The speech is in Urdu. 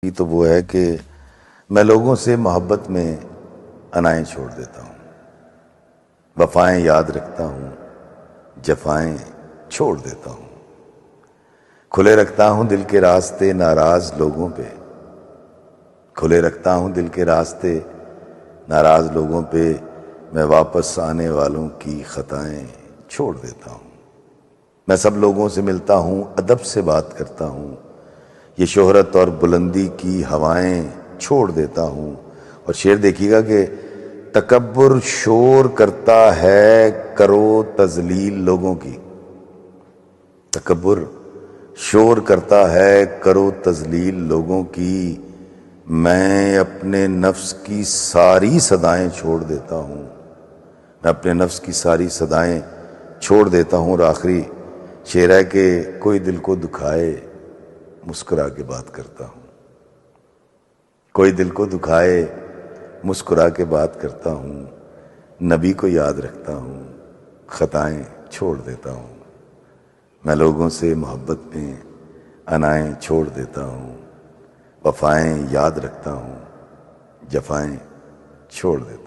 تو وہ ہے کہ میں لوگوں سے محبت میں انائیں چھوڑ دیتا ہوں، وفائیں یاد رکھتا ہوں، جفائیں چھوڑ دیتا ہوں، کھلے رکھتا ہوں دل کے راستے ناراض لوگوں پہ، کھلے رکھتا ہوں دل کے راستے ناراض لوگوں پہ، میں واپس آنے والوں کی خطائیں چھوڑ دیتا ہوں، میں سب لوگوں سے ملتا ہوں، ادب سے بات کرتا ہوں، یہ شہرت اور بلندی کی ہوائیں چھوڑ دیتا ہوں۔ اور شعر دیکھیے گا کہ تکبر شور کرتا ہے کرو تذلیل لوگوں کی، تکبر شور کرتا ہے کرو تذلیل لوگوں کی، میں اپنے نفس کی ساری صدائیں چھوڑ دیتا ہوں، میں اپنے نفس کی ساری صدائیں چھوڑ دیتا ہوں۔ اور آخری شعر ہے کہ کوئی دل کو دکھائے مسکرا کے بات کرتا ہوں، کوئی دل کو دکھائے مسکرا کے بات کرتا ہوں، نبی کو یاد رکھتا ہوں، خطائیں چھوڑ دیتا ہوں، میں لوگوں سے محبت میں انائیں چھوڑ دیتا ہوں، وفائیں یاد رکھتا ہوں، جفائیں چھوڑ دیتا ہوں۔